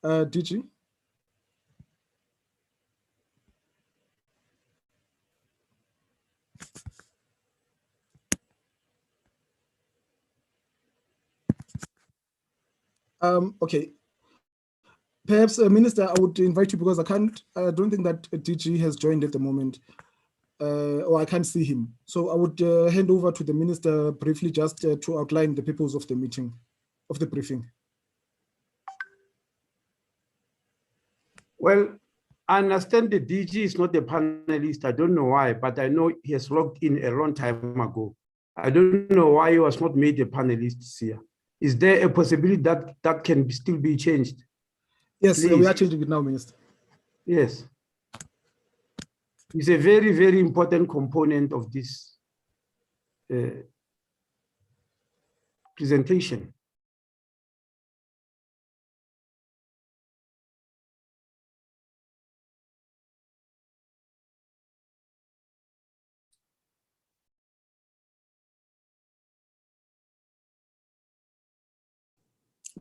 DG? Okay. Perhaps, Minister, I would invite you because I don't think that DG has joined at the moment, or I can't see him. So I would hand over to the Minister briefly just to outline the purpose of the meeting, of the briefing. Well, I understand the DG is not a panelist. I don't know why, but I know he has logged in a long time ago. I don't know why he was not made a panelist here. Is there a possibility that that can still be changed? Yes, please? We are changing it now, Minister. Yes. It's a very, very important component of this presentation.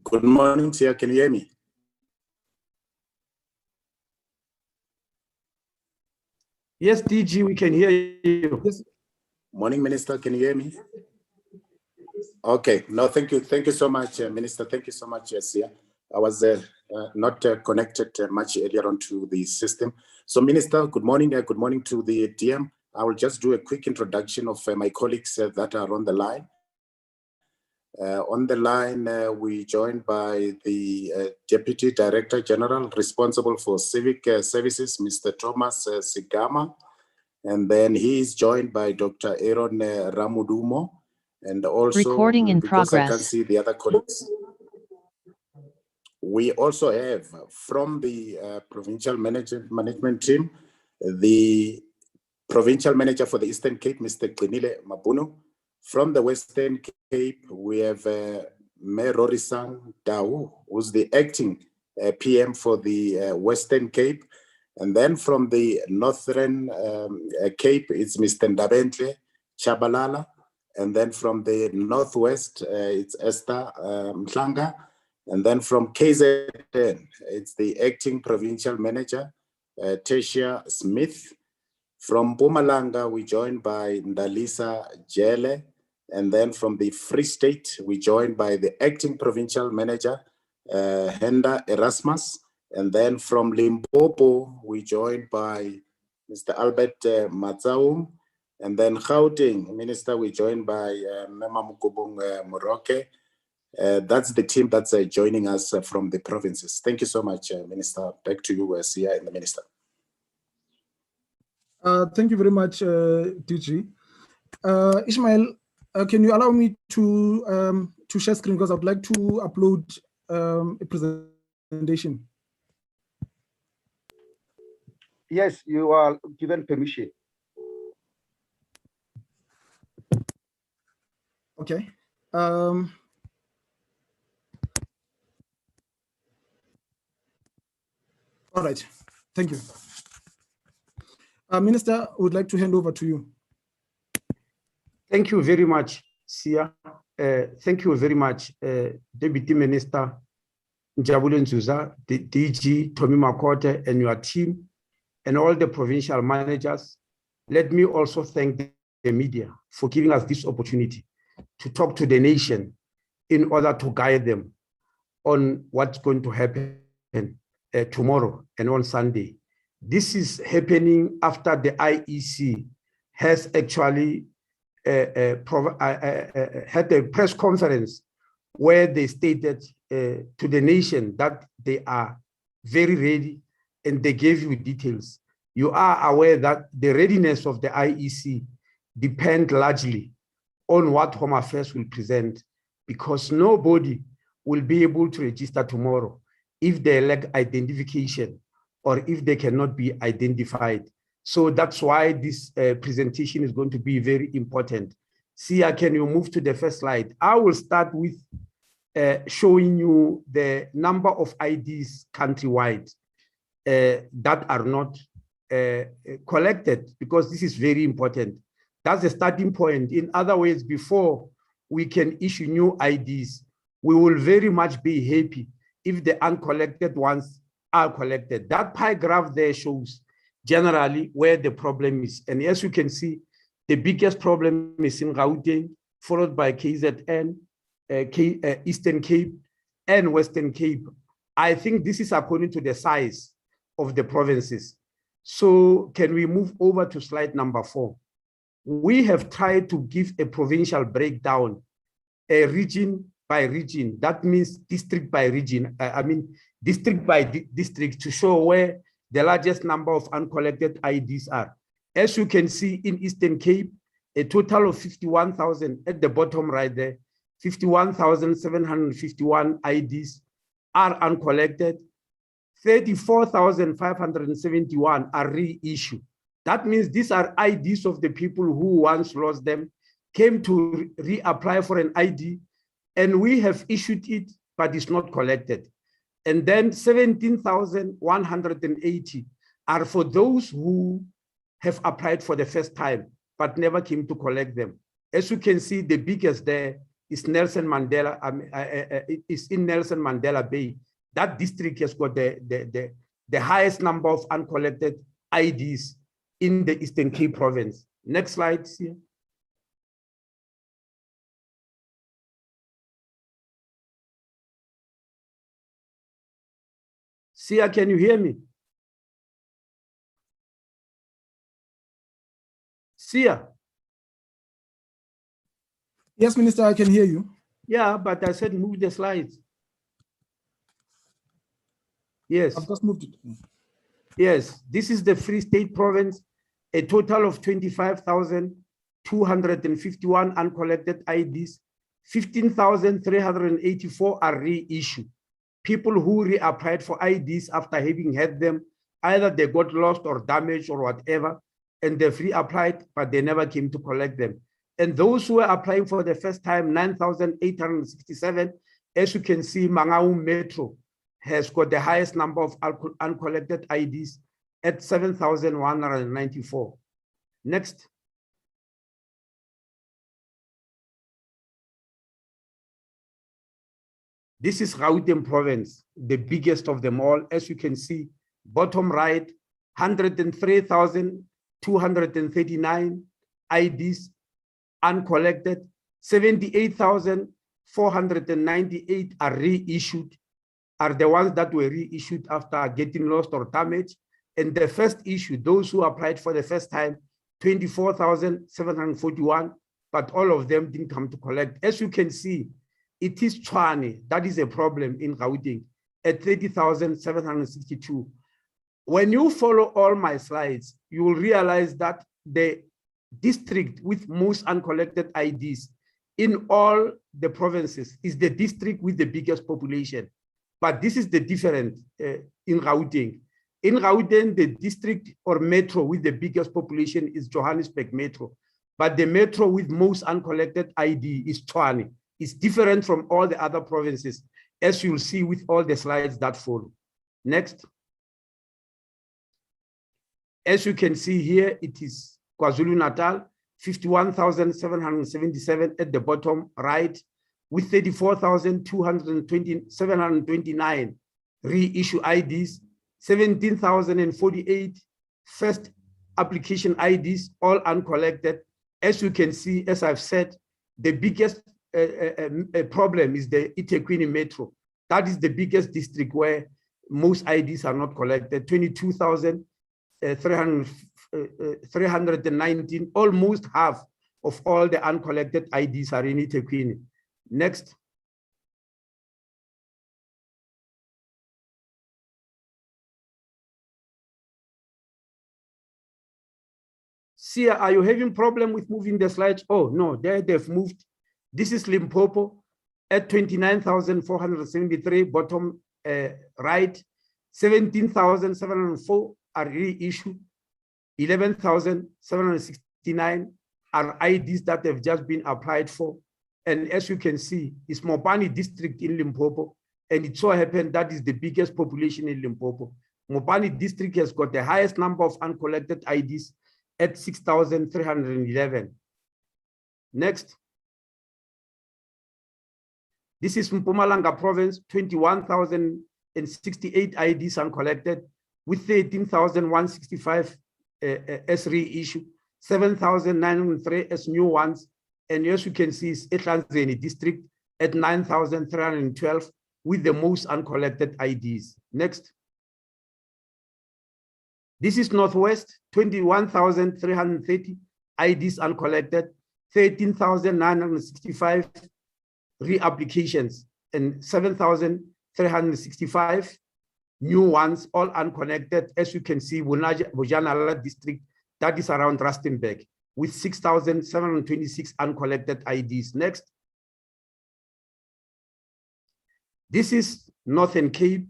Good morning, Chair. Can you hear me? Yes, DG, we can hear you. Yes. Morning, Minister. Can you hear me? Okay. No, thank you. Thank you so much, Minister. Thank you so much, Chair. I was not connected much earlier on to the system. So, Minister, good morning. Good morning to the DM. I will just do a quick introduction of my colleagues that are on the line. On the line, we joined by the Deputy Director General responsible for Civic Services, Mr. Thomas Sigama. And then he is joined by Dr. Aaron Ramudumo. And also, recording in because progress. I can see the other colleagues, we also have from the provincial management team, the provincial manager for the Eastern Cape, Mr. Qinile Mabuno. From the Western Cape, we have Mayor Rorisang Dau, who's the acting PM for the Western Cape. And then from the Northern Cape, it's Mr. Ndabentle Chabalala. And then from the Northwest, it's Esther Mhlanga. And then from KZN, it's the acting provincial manager, Tessia Smith. From Mpumalanga, we joined by Ndalisa Jele. And then from the Free State, we joined by the acting provincial manager, Henda Erasmus. And then from Limpopo, we joined by Mr. Albert Matsaum. And then Gauteng, Minister, we joined by Mema Mukubung Moroke. That's the team that's joining us from the provinces. Thank you so much, Minister. Back to you, Sia and the Minister. Thank you very much, DG. Ishmael, can you allow me to share screen because I'd like to upload a presentation. Yes, you are given permission. Okay. All right. Thank you. Minister, I would like to hand over to you. Thank you very much, Sia. Thank you very much, Deputy Minister Njabulo Nzuza, the DG Tommy Makote and your team, and all the provincial managers. Let me also thank the media for giving us this opportunity to talk to the nation in order to guide them on what's going to happen tomorrow and on Sunday. This is happening after the IEC has actually had a press conference where they stated to the nation that they are very ready and they gave you details. You are aware that the readiness of the IEC depends largely on what Home Affairs will present, because nobody will be able to register tomorrow if they lack identification or if they cannot be identified. So that's why this presentation is going to be very important. Sia, can you move to the first slide? I will start with showing you the number of IDs countrywide that are not collected, because this is very important. That's the starting point. In other words, before we can issue new IDs, we will very much be happy if the uncollected ones are collected. That pie graph there shows generally where the problem is. And as you can see, the biggest problem is in Gauteng, followed by KZN, Eastern Cape, and Western Cape. I think this is according to the size of the provinces. So can we move over to slide number 4? We have tried to give a provincial breakdown, a region by region. That means district by region. District by district, to show where the largest number of uncollected IDs are. As you can see in Eastern Cape, a total of 51,000 at the bottom right there, 51,751 IDs are uncollected. 34,571 are reissued. That means these are IDs of the people who once lost them, came to reapply for an ID, and we have issued it, but it's not collected. And then 17,180 are for those who have applied for the first time, but never came to collect them. As you can see, the biggest there is Nelson Mandela, is in Nelson Mandela Bay. That district has got the highest number of uncollected IDs in the Eastern Cape province. Next slide, here. Sia, can you hear me? Sia? Yes, Minister, I can hear you. Yeah, but I said move the slides. Yes. I've just moved it. Yes, this is the Free State province, a total of 25,251 uncollected IDs, 15,384 are reissued. People who reapplied for IDs after having had them, either they got lost or damaged or whatever, and they've reapplied, but they never came to collect them. And those who are applying for the first time, 9,867, as you can see, Mangaung Metro has got the highest number of uncollected IDs at 7,194. Next. This is Gauteng province, the biggest of them all. As you can see, bottom right, 103,239 IDs uncollected, 78,498 are reissued, are the ones that were reissued after getting lost or damaged. And the first issue, those who applied for the first time, 24,741, but all of them didn't come to collect. As you can see, it is Tshwane that is a problem in Gauteng at 30,762. When you follow all my slides, you will realize that the district with most uncollected IDs in all the provinces is the district with the biggest population. But this is the difference in Gauteng. In Gauteng, the district or metro with the biggest population is Johannesburg Metro. But the metro with most uncollected ID is Tshwane. It's different from all the other provinces, as you'll see with all the slides that follow. Next. As you can see here, it is KwaZulu-Natal, 51,777 at the bottom right, with 34,729 reissue IDs, 17,048 first application IDs, all uncollected. As you can see, as I've said, the biggest problem is the eThekwini Metro. That is the biggest district where most IDs are not collected, 22,319, almost half of all the uncollected IDs are in eThekwini. Next. Sia, are you having problem with moving the slides? Oh, no, there they've moved. This is Limpopo at 29,473, bottom right, 17,704 are reissued, 11,769 are IDs that have just been applied for. And as you can see, it's Mopani district in Limpopo, and it so happened that is the biggest population in Limpopo. Mopani district has got the highest number of uncollected IDs at 6,311. Next. This is Mpumalanga province, 21,068 IDs uncollected, with 13,165 as reissue, 7,903 as new ones. And as you can see, it's Ehlanzeni district at 9,312 with the most uncollected IDs. Next. This is Northwest, 21,330 IDs uncollected, 13,965 reapplications, and 7,365 new ones, all unconnected. As you can see, Bojanala district, that is around Rustenburg, with 6,726 uncollected IDs. Next. This is Northern Cape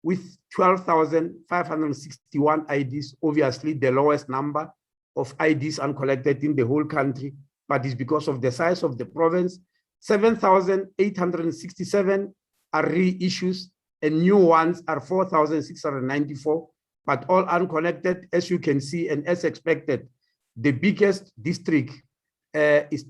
with 12,561 IDs, obviously the lowest number of IDs uncollected in the whole country, but it's because of the size of the province. 7,867 are reissues, and new ones are 4,694, but all unconnected, as you can see, and as expected. The biggest district is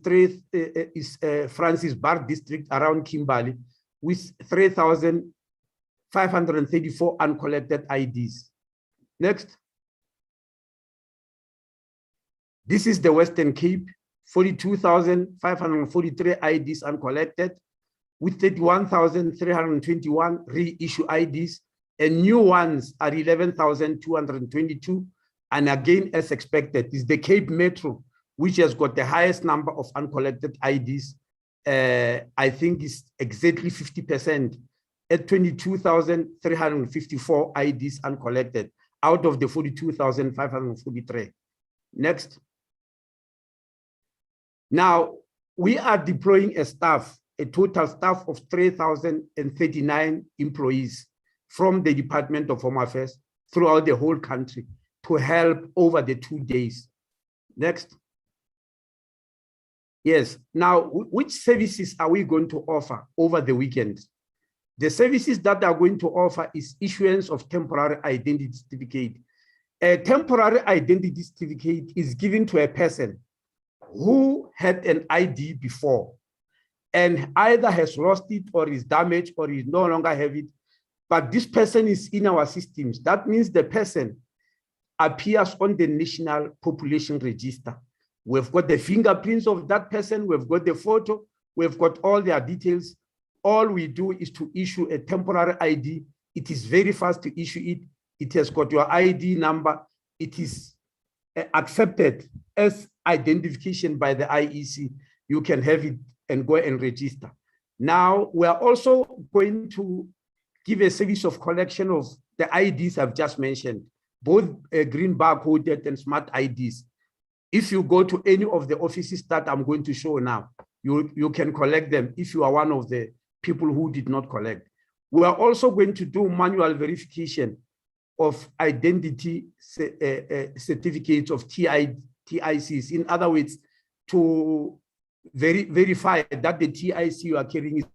Francis Bar district around Kimberley, with 3,534 uncollected IDs. Next. This is the Western Cape, 42,543 IDs uncollected, with 31,321 reissue IDs, and new ones are 11,222. And again, as expected, is the Cape Metro, which has got the highest number of uncollected IDs. I think is exactly 50% at 22,354 IDs uncollected out of the 42,543. Next. Now, we are deploying a total staff of 3,039 employees from the Department of Home Affairs throughout the whole country to help over the 2 days. Next. Yes, now, which services are we going to offer over the weekend? The services that are going to offer is issuance of temporary identity certificate. A temporary identity certificate is given to a person who had an ID before and either has lost it or is damaged or is no longer have it, but this person is in our systems. That means the person appears on the National Population Register. We've got the fingerprints of that person, we've got the photo, we've got all their details. All we do is to issue a temporary ID. It is very fast to issue it. It has got your ID number. It is accepted as identification by the IEC. You can have it and go and register. Now, we are also going to give a service of collection of the IDs I've just mentioned, both green barcoded and smart IDs. If you go to any of the offices that I'm going to show now, you can collect them if you are one of the people who did not collect. We are also going to do manual verification of identity certificates of TICs. In other words, to verify that the TIC you are carrying is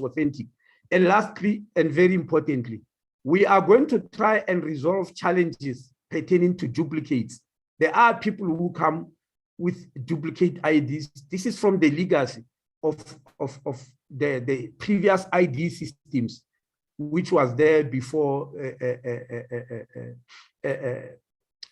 authentic. And lastly, and very importantly, we are going to try and resolve challenges pertaining to duplicates. There are people who come with duplicate IDs. This is from the legacy of the previous ID systems, which was there before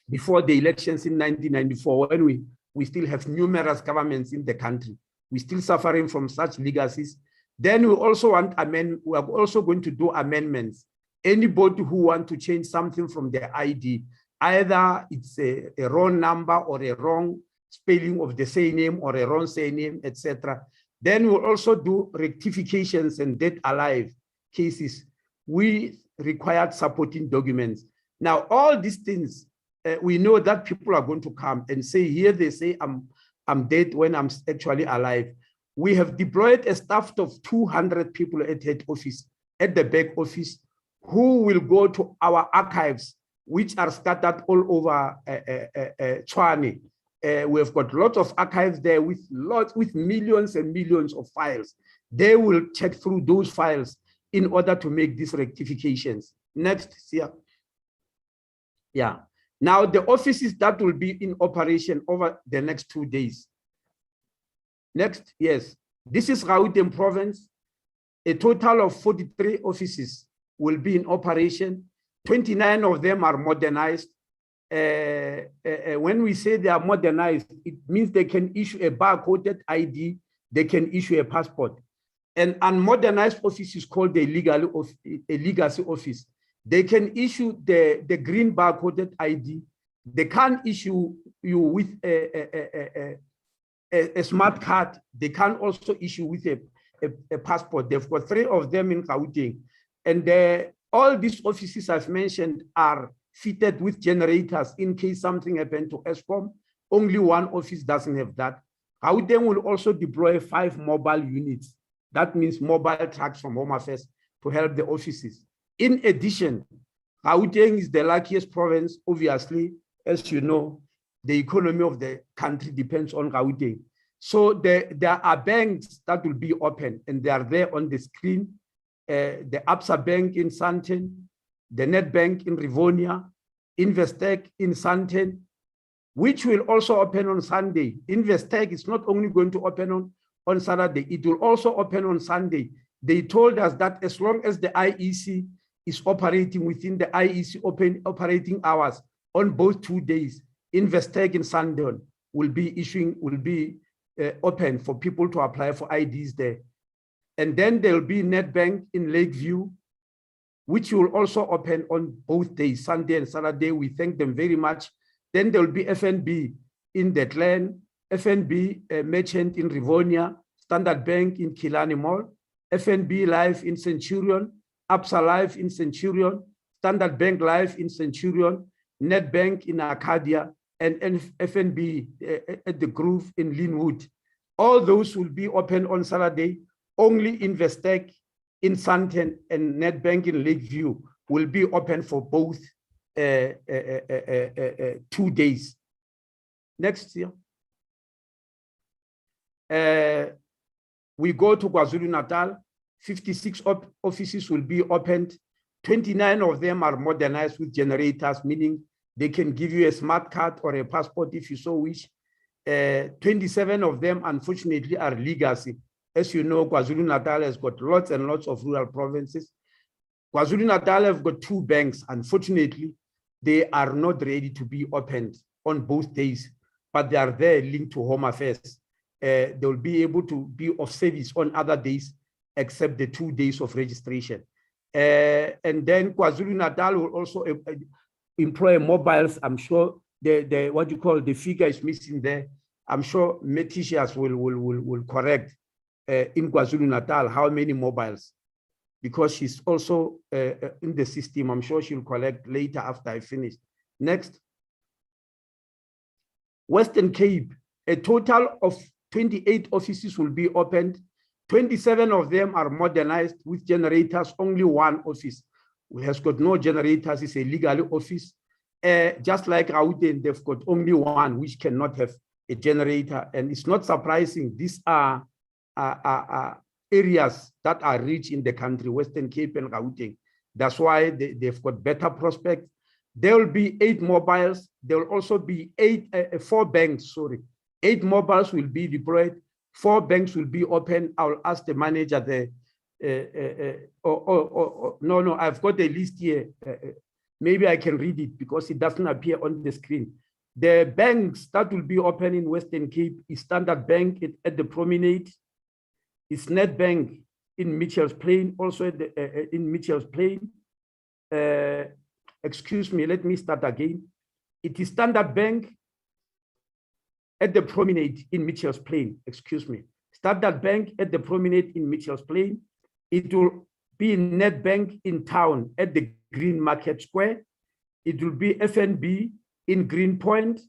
before the elections in 1994, when we still have numerous governments in the country. We're still suffering from such legacies. Then we also want we are also going to do amendments. Anybody who want to change something from their ID, either it's a wrong number or a wrong spelling of the surname or a wrong surname, etc. Then we'll also do rectifications and dead alive cases. We required supporting documents. Now, all these things, we know that people are going to come and say, here they say I'm dead when I'm actually alive. We have deployed a staff of 200 people at head office, at the back office, who will go to our archives, which are scattered all over Tshwane. We've got lots of archives there with millions and millions of files. They will check through those files in order to make these rectifications. Next, here. Yeah. Now, the offices that will be in operation over the next 2 days. Next, yes. This is Gauteng province, A total of 43 offices will be in operation. 29 of them are modernized. When we say they are modernized, it means they can issue a barcoded ID, they can issue a passport. An unmodernized office is called a legacy office. They can issue the green barcoded ID. They can't issue you with a smart card. They can also issue with a passport. They've got 3 of them in Gauteng. And all these offices I've mentioned are fitted with generators in case something happened to Eskom. Only one office doesn't have that. Gauteng will also deploy 5 mobile units. That means mobile trucks from Home Affairs to help the offices. In addition, Gauteng is the luckiest province, obviously. As you know, the economy of the country depends on Gauteng. So there are banks that will be open, and they are there on the screen. The Absa Bank in Sandton, the Net Bank in Rivonia, Investec in Sandton, which will also open on Sunday. Investec is not only going to open on Saturday, it will also open on Sunday. They told us that as long as the IEC is operating within the IEC operating hours on both 2 days, Investec in Sandton will be open for people to apply for IDs there. And then there'll be NetBank in Lakeview, which will also open on both days, Sunday and Saturday. We thank them very much. Then there'll be FNB in the Glen, FNB Merchant in Rivonia, Standard Bank in Killarney Mall, FNB Life in Centurion, Absa Life in Centurion, Standard Bank Life in Centurion, NetBank in Arcadia, and FNB at the Groove in Linwood. All those will be open on Saturday. Only Investec in Sandton and NetBank in Lakeview will be open for both 2 days. Next year. We go to KwaZulu-Natal. 56 offices will be opened. 29 of them are modernized with generators, meaning they can give you a smart card or a passport if you so wish. 27 of them, unfortunately, are legacy. As you know, KwaZulu-Natal has got lots and lots of rural provinces. KwaZulu-Natal have got 2 banks. Unfortunately, they are not ready to be opened on both days, but they are there linked to Home Affairs. They will be able to be of service on other days, except the 2 days of registration. And then KwaZulu-Natal will also employ mobiles. I'm sure what you call the figure is missing there. I'm sure Meticias will correct in KwaZulu-Natal how many mobiles, because she's also in the system. I'm sure she'll collect later after I finish. Next. Western Cape, a total of 28 offices will be opened. 27 of them are modernized with generators. Only 1 office has got no generators. It's a legal office. Just like Gauteng, they've got only 1 which cannot have a generator. And it's not surprising. These are areas that are rich in the country, Western Cape and Gauteng. That's why they've got better prospects. There will be 8 mobiles. There will also be 4 banks, sorry. 8 mobiles will be deployed. 4 banks will be open. I'll ask the manager there. No, I've got a list here. Maybe I can read it because it doesn't appear on the screen. The banks that will be open in Western Cape is Standard Bank at the Promenade. It's NetBank in Mitchell's Plain, also at the, in Mitchell's Plain. Excuse me, let me start again. It is Standard Bank at the Promenade in Mitchell's Plain, excuse me. Standard Bank at the Promenade in Mitchell's Plain. It will be NetBank in town at the Green Market Square. It will be FNB in Greenpoint.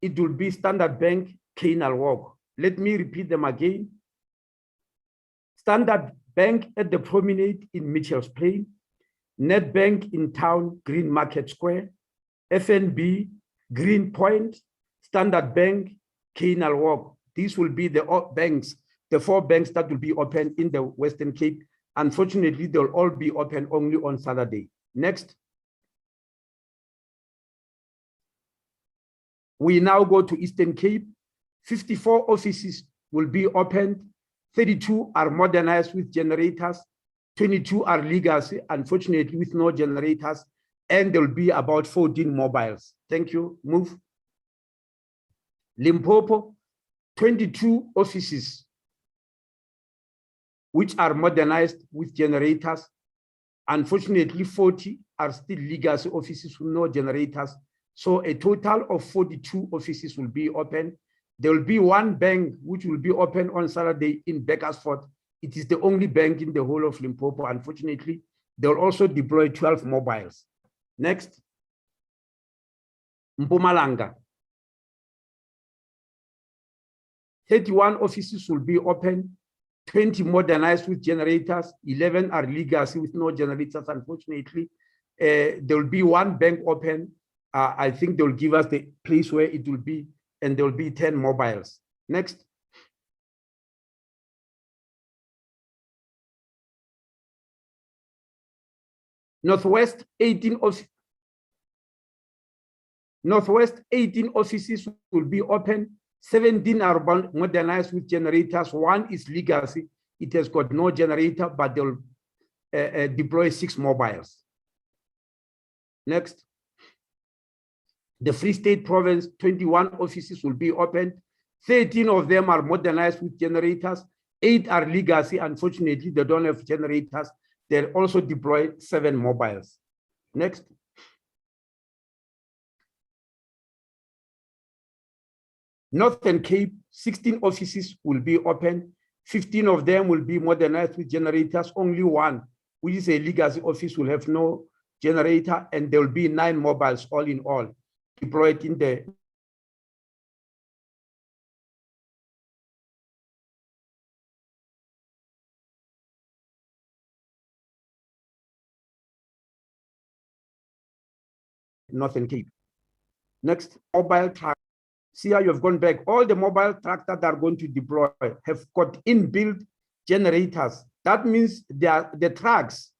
It will be Standard Bank, Canal Walk. Let me repeat them again. Standard Bank at the Promenade in Mitchell's Plain. NetBank in town, Green Market Square. FNB, Greenpoint. Standard Bank, Canal Walk. These will be the banks, the 4 banks that will be open in the Western Cape. Unfortunately, they'll all be open only on Saturday. Next. We now go to Eastern Cape. 54 offices will be opened. 32 are modernized with generators. 22 are legacy, unfortunately, with no generators, and there will be about 14 mobiles. Thank you. Move. Limpopo, 22 offices which are modernized with generators. Unfortunately, 40 are still legacy offices with no generators. So a total of 42 offices will be open. There will be one bank which will be open on Saturday in Bakersford. It is the only bank in the whole of Limpopo. Unfortunately, they will also deploy 12 mobiles. Next. Mpumalanga. 31 offices will be open, 20 modernized with generators, 11 are legacy with no generators, unfortunately. There will be one bank open. I think they will give us the place where it will be, and there will be 10 mobiles. Next. Northwest, 18 offices will be open. 17 are modernized with generators. One is legacy. It has got no generator, but they'll deploy 6 mobiles. Next. The Free State Province, 21 offices will be opened. 13 of them are modernized with generators. 8 are legacy. Unfortunately, they don't have generators. They'll also deploy 7 mobiles. Next. Northern Cape, 16 offices will be open. 15 of them will be modernized with generators. Only one, which is a legacy office, will have no generator, and there will be 9 mobiles all in all deployed in the Northern Cape. Next, mobile truck. See how you've gone back. All the mobile trucks that are going to deploy have got inbuilt generators. That means the trucks,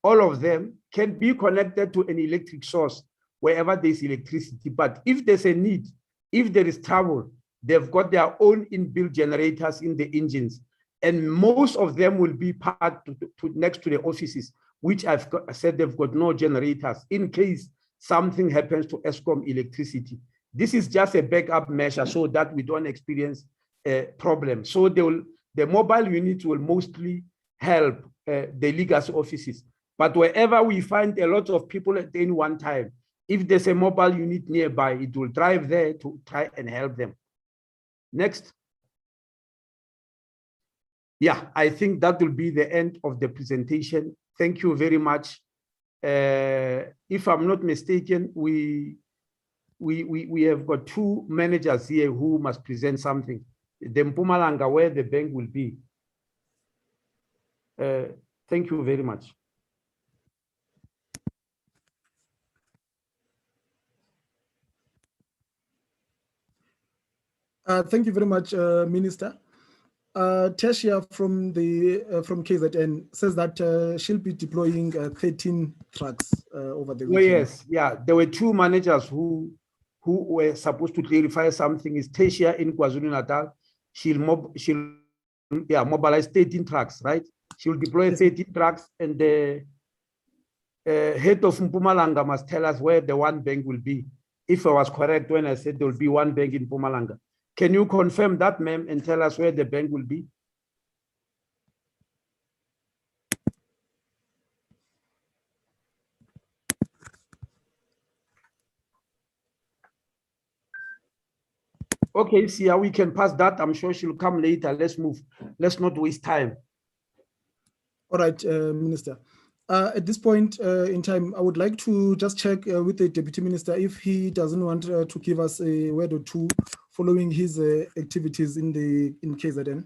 all of them, can be connected to an electric source wherever there's electricity. But if there's a need, if there is trouble, they've got their own inbuilt generators in the engines. And most of them will be parked next to the offices, which I've said they've got no generators in case something happens to Eskom electricity. This is just a backup measure so that we don't experience a problem. So the mobile units will mostly help the legacy offices. But wherever we find a lot of people at any one time, if there's a mobile unit nearby, it will drive there to try and help them. Next. Yeah, I think that will be the end of the presentation. Thank you very much. If I'm not mistaken, we have got 2 managers here who must present something. The Mpumalanga, where the bank will be. Thank you very much. Thank you very much, Minister. Tasha from KZN says that she'll be deploying 13 trucks over the weekend. Yes, yeah. There were 2 managers who were supposed to clarify something. Is Tasha in KwaZulu-Natal? She'll mobilize 13 trucks, right? She'll deploy 13 trucks, and the head of Mpumalanga must tell us where the one bank will be. If I was correct when I said there will be one bank in Mpumalanga. Can you confirm that, ma'am, and tell us where the bank will be? Okay, see how we can pass that. I'm sure she'll come later. Let's move. Let's not waste time. All right, Minister. At this point in time, I would like to just check with the Deputy Minister if he doesn't want to give us a word or two following his activities in KZN.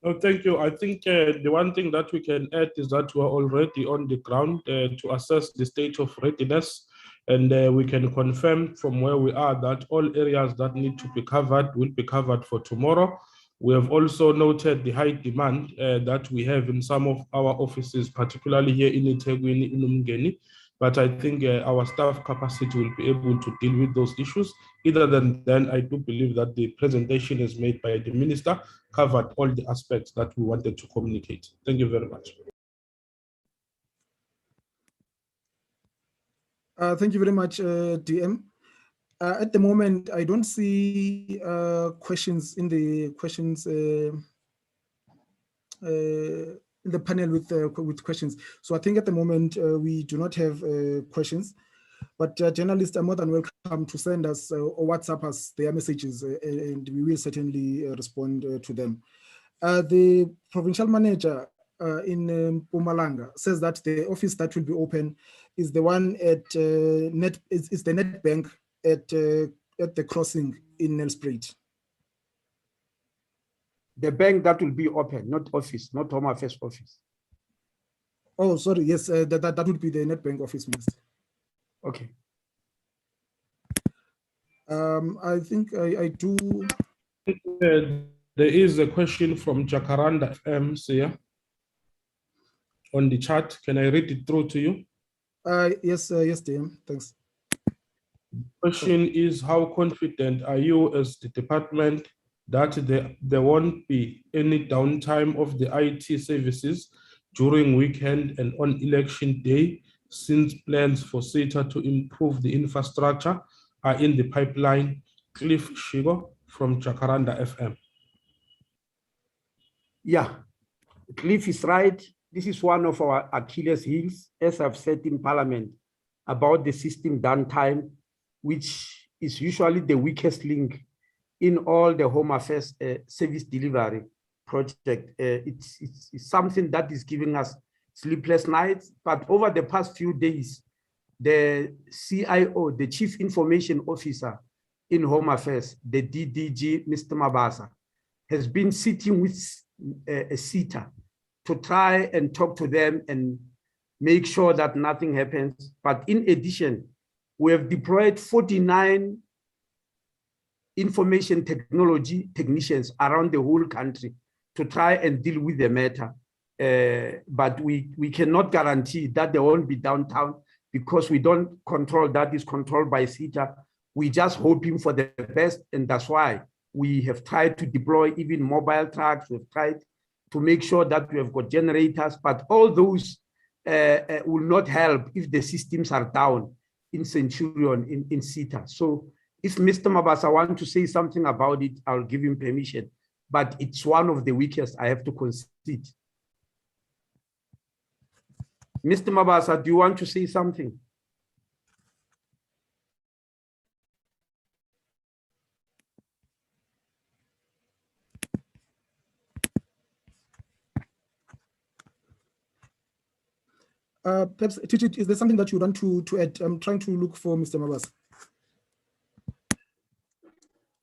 No, thank you. I think the one thing that we can add is that we're already on the ground to assess the state of readiness, and we can confirm from where we are that all areas that need to be covered will be covered for tomorrow. We have also noted the high demand that we have in some of our offices, particularly here in eThekwini, in Umgeni. But I think our staff capacity will be able to deal with those issues. Other than then, I do believe that the presentation is made by the minister covered all the aspects that we wanted to communicate. Thank you very much. Thank you very much, DM. At the moment, I don't see questions in the questions in the panel with questions. So I think at the moment we do not have questions, but journalists are more than welcome to send us or WhatsApp us their messages, and we will certainly respond to them. The provincial manager in Mpumalanga says that the office that will be open is the one at is the Net Bank at the crossing in Nelspruit. The bank that will be open, not office, not Home Affairs office. Oh, sorry. Yes, that would be the Net Bank office, Minister. Okay. I think I do. There is a question from Jacaranda FM, Sia, on the chat. Can I read it through to you? Yes, yes, DM. Thanks. Question is, how confident are you as the department that there won't be any downtime of the IT services during weekend and on election day, since plans for SETA to improve the infrastructure are in the pipeline? Cliff Shigo from Jacaranda FM. Yeah, Cliff is right. This is one of our Achilles heels, as I've said in Parliament, about the system downtime, which is usually the weakest link in all the Home Affairs service delivery project. It's something that is giving us sleepless nights, but over the past few days, the CIO, the Chief Information Officer in Home Affairs, the DDG, Mr. Mabasa, has been sitting with a SETA to try and talk to them and make sure that nothing happens. But in addition, we have deployed 49 information technology technicians around the whole country to try and deal with the matter. But we cannot guarantee that there won't be downtime, because we don't control that. Is controlled by SETA. We're just hoping for the best, and that's why we have tried to deploy even mobile trucks. We've tried to make sure that we have got generators, but all those will not help if the systems are down in Centurion, in SETA. So if Mr. Mabasa wants to say something about it, I'll give him permission, but it's one of the weakest, I have to concede. Mr. Mabasa, do you want to say something? Perhaps, Titi, is there something that you want to add? I'm trying to look for Mr. Mabasa.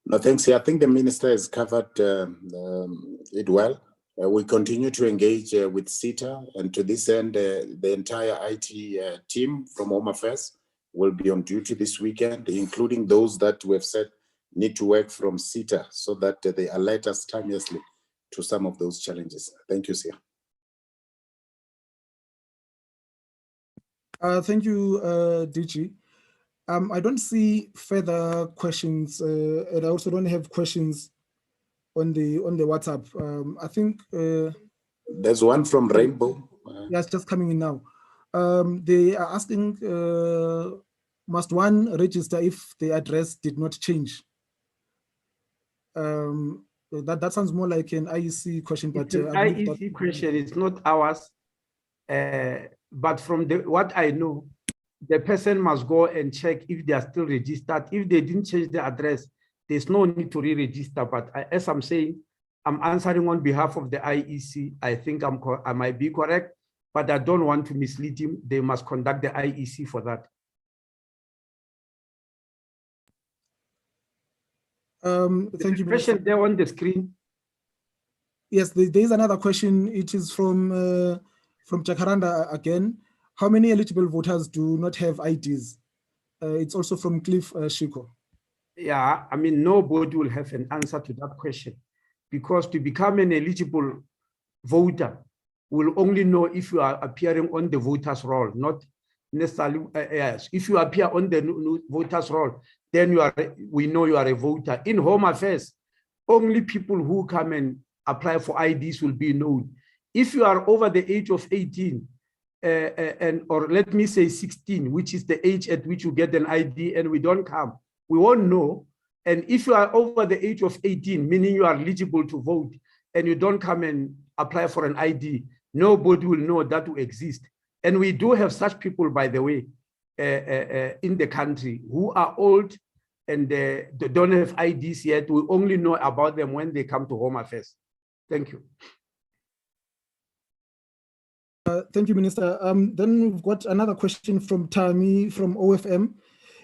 No, thanks. I think the minister has covered it well. We continue to engage with SETA, and to this end, the entire IT team from Home Affairs will be on duty this weekend, including those that we have said need to work from SETA, so that they alert us timelessly to some of those challenges. Thank you, Sia. Thank you, DG. I don't see further questions, and I also don't have questions on the WhatsApp. I think there's one from Rainbow. Yeah, it's just coming in now. They are asking, must one register if the address did not change? That sounds more like an IEC question, but it's an IEC question. It's not ours. But from what I know, the person must go and check if they are still registered. If they didn't change the address, there's no need to re-register. But as I'm saying, I'm answering on behalf of the IEC. I think I might be correct, but I don't want to mislead him. They must conduct the IEC for that. Thank you. Question there on the screen. Yes, there is another question. It is from Jacaranda again. How many eligible voters do not have IDs? It's also from Cliff Shiko. Yeah, I mean, nobody will have an answer to that question, because to become an eligible voter, we'll only know if you are appearing on the voters roll, not necessarily, yes. If you appear on the voters roll, then we know you are a voter. In Home Affairs, only people who come and apply for IDs will be known. If you are over the age of 18, or let me say 16, which is the age at which you get an ID and we don't come, we won't know. And if you are over the age of 18, meaning you are eligible to vote, and you don't come and apply for an ID, nobody will know that you exist. And we do have such people, by the way, in the country who are old and they don't have IDs yet. We only know about them when they come to Home Affairs. Thank you. Thank you, Minister. Then we've got another question from Tami from OFM.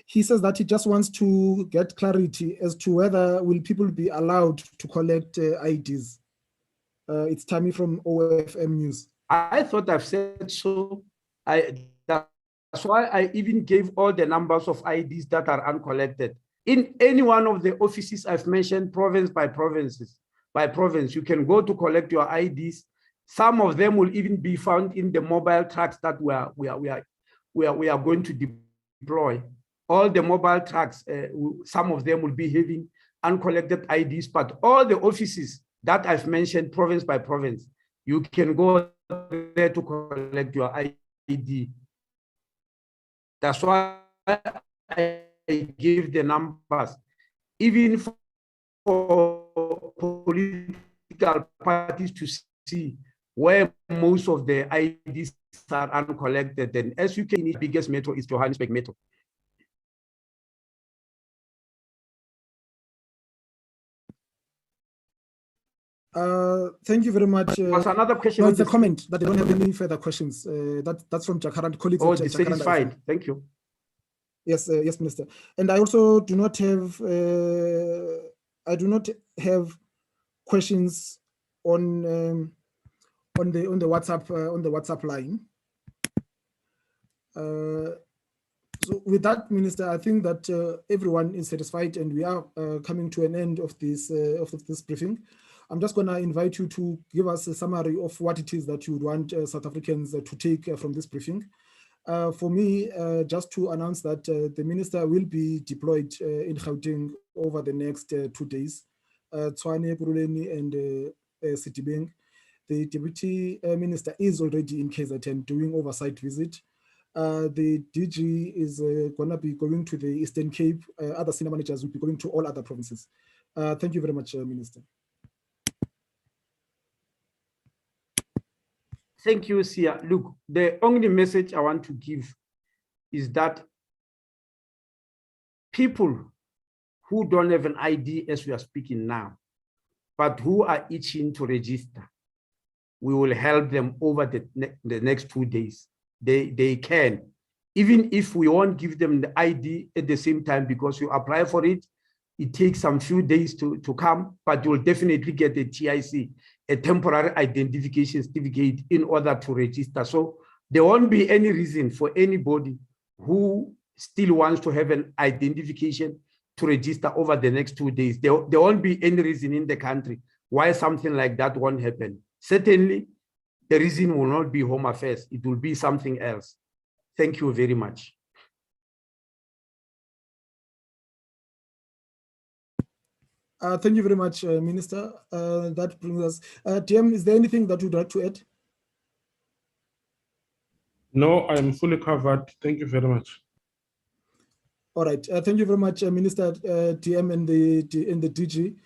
He says that he just wants to get clarity as to whether will people be allowed to collect IDs. It's Tami from OFM News. I thought I've said so. That's why I even gave all the numbers of IDs that are uncollected. In any one of the offices I've mentioned, province by province, you can go to collect your IDs. Some of them will even be found in the mobile trucks that we are going to deploy. All the mobile trucks, some of them will be having uncollected IDs, but all the offices that I've mentioned, province by province, you can go there to collect your ID. That's why I give the numbers. Even for political parties to see where most of the IDs are uncollected. And as you can, the biggest metro is Johannesburg Metro. Thank you very much. What's another question? No, it's a comment that they don't have any further questions. That's from Jacaranda. Colleagues. Oh, dissatisfied. Thank you. Yes, yes, Minister. And I also do not have. I do not have questions on the WhatsApp line. So with that, Minister, I think that everyone is satisfied, and we are coming to an end of this briefing. I'm just going to invite you to give us a summary of what it is that you would want South Africans to take from this briefing. For me, just to announce that the Minister will be deployed in Gauteng over the next 2 days. Tshwane, Ekurhuleni, and Sitibeng. The Deputy Minister is already in KZN doing oversight visit. The DG is going to be going to the Eastern Cape. Other senior managers will be going to all other provinces. Thank you very much, Minister. Thank you, Sia. Look, the only message I want to give is that people who don't have an ID as we are speaking now, but who are itching to register, we will help them over the next 2 days. They can, even if we won't give them the ID at the same time, because you apply for it, it takes some few days to come, but you'll definitely get a TIC, a temporary identification certificate, in order to register. So there won't be any reason for anybody who still wants to have an identification to register over the next 2 days. There won't be any reason in the country why something like that won't happen. Certainly, the reason will not be Home Affairs. It will be something else. Thank you very much. Thank you very much, Minister. That brings us. TM, is there anything that you'd like to add? No, I'm fully covered. Thank you very much. All right. Thank you very much, Minister TM and the DG.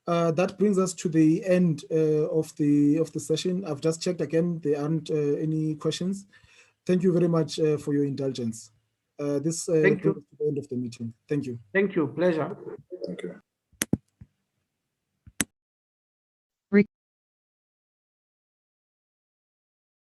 That brings us to the end of the session. I've just checked again. There aren't any questions. Thank you very much for your indulgence. This brings us to the end of the meeting. Thank you. Thank you. Pleasure. Thank you.